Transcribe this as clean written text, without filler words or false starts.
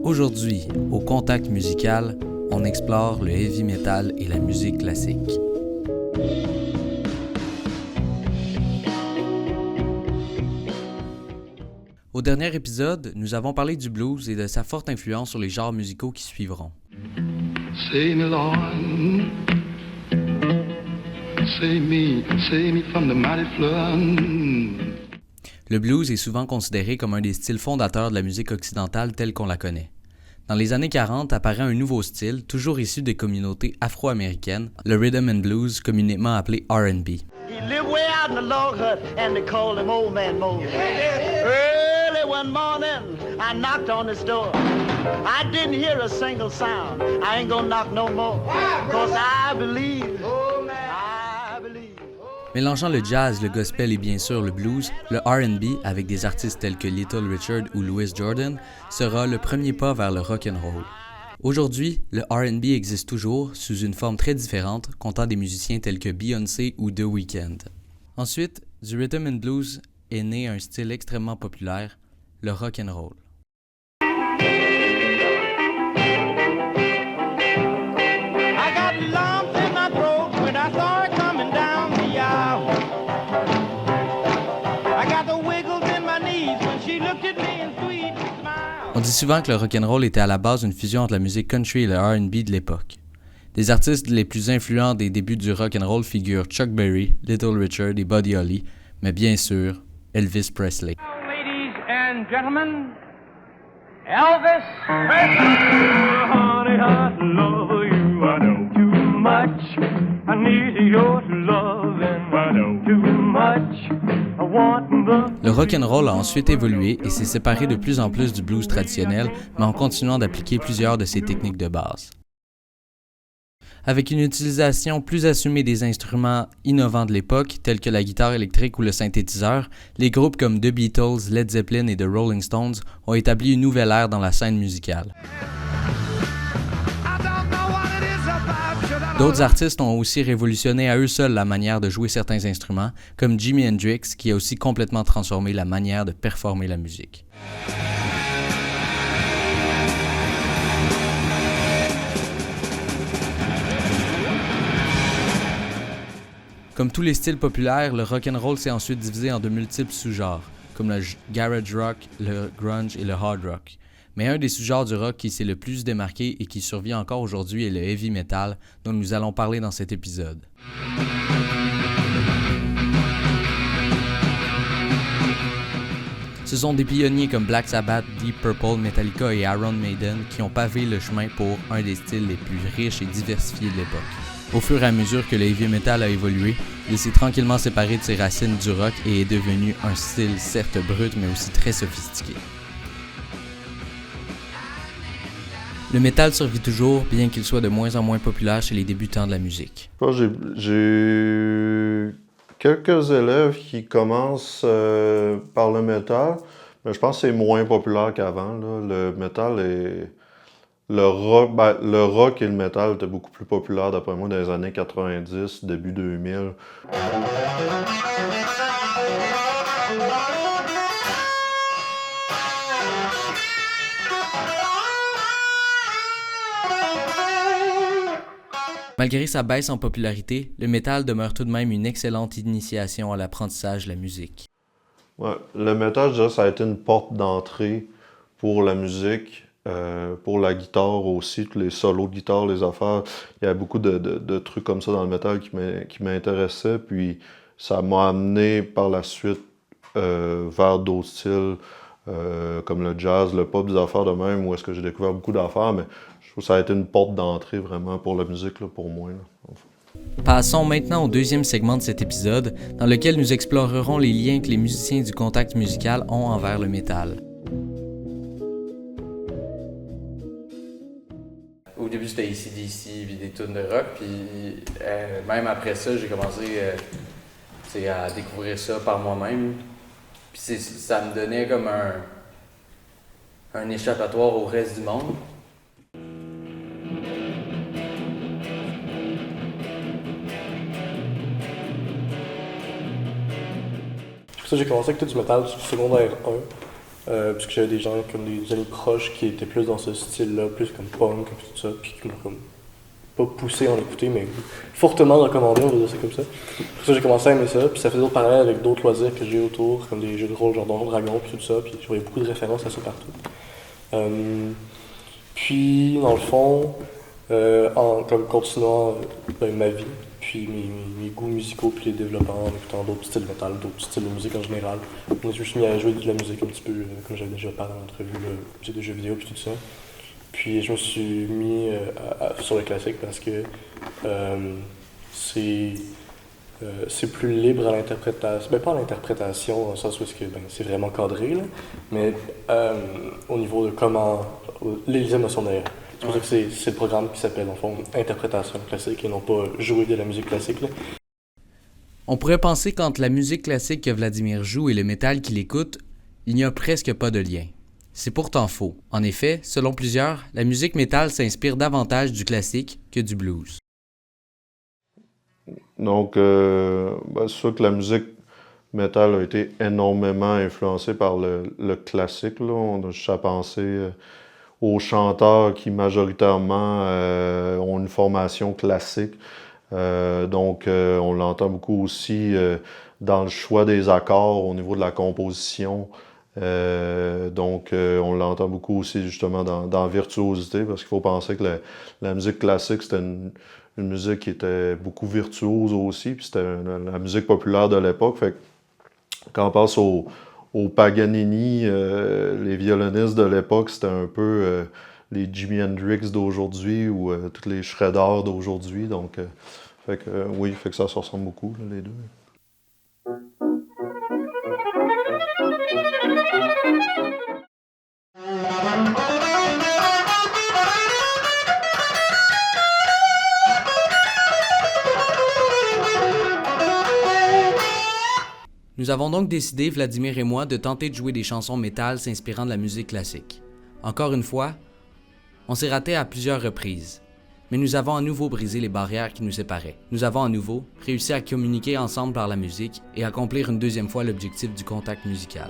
Aujourd'hui, au Contact musical, on explore le heavy metal et la musique classique. Au dernier épisode, nous avons parlé du blues et de sa forte influence sur les genres musicaux qui suivront. Save me, Lord. Save me from the mighty flood. Le blues est souvent considéré comme un des styles fondateurs de la musique occidentale telle qu'on la connaît. Dans les années 40 apparaît un nouveau style, toujours issu des communautés afro-américaines, le rhythm and blues, communément appelé R&B. He lived way out in the log hut, and they called him Old Man Moses. Early one morning, I knocked on his door. I didn't hear a single sound. I ain't gonna knock no more, 'cause I believe. Mélangeant le jazz, le gospel et bien sûr le blues, le R&B, avec des artistes tels que Little Richard ou Louis Jordan, sera le premier pas vers le rock and roll. Aujourd'hui, le R&B existe toujours, sous une forme très différente, comptant des musiciens tels que Beyoncé ou The Weeknd. Ensuite, du rhythm and blues est né un style extrêmement populaire, le rock and roll. On dit souvent que le rock'n'roll était à la base une fusion entre la musique country et le R&B de l'époque. Des artistes les plus influents des débuts du rock'n'roll figurent Chuck Berry, Little Richard et Buddy Holly, mais bien sûr, Elvis Presley. Ladies and gentlemen, Elvis Presley. Honey, I love you, I know too much. I need your love and I know too much. Le rock'n'roll a ensuite évolué et s'est séparé de plus en plus du blues traditionnel, mais en continuant d'appliquer plusieurs de ses techniques de base. Avec une utilisation plus assumée des instruments innovants de l'époque, tels que la guitare électrique ou le synthétiseur, les groupes comme The Beatles, Led Zeppelin et The Rolling Stones ont établi une nouvelle ère dans la scène musicale. D'autres artistes ont aussi révolutionné à eux seuls la manière de jouer certains instruments, comme Jimi Hendrix, qui a aussi complètement transformé la manière de performer la musique. Comme tous les styles populaires, le rock'n'roll s'est ensuite divisé en de multiples sous-genres, comme le garage rock, le grunge et le hard rock. Mais un des sous-genres du rock qui s'est le plus démarqué et qui survit encore aujourd'hui est le heavy metal, dont nous allons parler dans cet épisode. Ce sont des pionniers comme Black Sabbath, Deep Purple, Metallica et Iron Maiden qui ont pavé le chemin pour un des styles les plus riches et diversifiés de l'époque. Au fur et à mesure que le heavy metal a évolué, il s'est tranquillement séparé de ses racines du rock et est devenu un style certes brut mais aussi très sophistiqué. Le métal survit toujours, bien qu'il soit de moins en moins populaire chez les débutants de la musique. J'ai quelques élèves qui commencent par le métal, mais je pense que c'est moins populaire qu'avant. Là. Le métal et le rock et le métal étaient beaucoup plus populaires d'après moi dans les années 90, début 2000. Malgré sa baisse en popularité, le métal demeure tout de même une excellente initiation à l'apprentissage de la musique. Ouais, le métal, je dirais, ça a été une porte d'entrée pour la musique, pour la guitare aussi, tous les solos de guitare, les affaires. Il y a beaucoup de trucs comme ça dans le métal qui m'intéressaient, puis ça m'a amené par la suite vers d'autres styles, comme le jazz, le pop, des affaires de même, où est-ce que j'ai découvert beaucoup d'affaires, mais je trouve que ça a été une porte d'entrée vraiment pour la musique, là, pour moi. Là. Passons maintenant au deuxième segment de cet épisode, dans lequel nous explorerons les liens que les musiciens du contact musical ont envers le métal. Au début, c'était AC/DC, puis des tunes de rock, puis même après ça, j'ai commencé à découvrir ça par moi-même. Puis ça me donnait comme un échappatoire au reste du monde. Ça, j'ai commencé avec tout du métal du secondaire 1. puisque j'avais des gens comme des amis proches qui étaient plus dans ce style-là, plus comme punk, puis tout ça, puis qui m'ont comme pas poussé à en écouter, mais fortement recommandé, on va dire ça comme ça. Pour ça, j'ai commencé à aimer ça, puis ça faisait d'autres parallèles avec d'autres loisirs que j'ai autour, comme des jeux de rôle genre Donjons Dragons, puis tout ça, puis je voyais beaucoup de références à ça partout. Puis, dans le fond, comme continuant ma vie, puis mes goûts musicaux, puis les développant en écoutant d'autres styles de métal, d'autres styles de musique en général. Donc, je me suis mis à jouer de la musique un petit peu, comme j'avais déjà parlé dans l'entrevue, j'ai des jeux vidéo, puis tout ça. Puis je me suis mis sur le classique parce que c'est plus libre à l'interprétation. Ben, pas à l'interprétation, dans le sens où c'est vraiment cadré, là, mais au niveau de comment. Les émotions d'ailleurs. C'est pour ça que c'est le programme qui s'appelle, en fond, interprétation classique et non pas jouer de la musique classique. Là. On pourrait penser qu'entre la musique classique que Vladimir joue et le métal qu'il écoute, il n'y a presque pas de lien. C'est pourtant faux. En effet, selon plusieurs, la musique métal s'inspire davantage du classique que du blues. Donc, c'est sûr que la musique métal a été énormément influencée par le classique. Là. On a juste à penser aux chanteurs qui majoritairement ont une formation classique. On l'entend beaucoup aussi dans le choix des accords au niveau de la composition. On l'entend beaucoup aussi justement dans virtuosité, parce qu'il faut penser que la musique classique, c'était une musique qui était beaucoup virtuose aussi, puis c'était la musique populaire de l'époque. Fait que quand on pense au Paganini, les violonistes de l'époque, c'était un peu les Jimi Hendrix d'aujourd'hui ou tous les shredders d'aujourd'hui. Donc, fait que ça se ressemble beaucoup, là, les deux. Nous avons donc décidé, Vladimir et moi, de tenter de jouer des chansons métal s'inspirant de la musique classique. Encore une fois, on s'est raté à plusieurs reprises, mais nous avons à nouveau brisé les barrières qui nous séparaient. Nous avons à nouveau réussi à communiquer ensemble par la musique et accomplir une deuxième fois l'objectif du contact musical.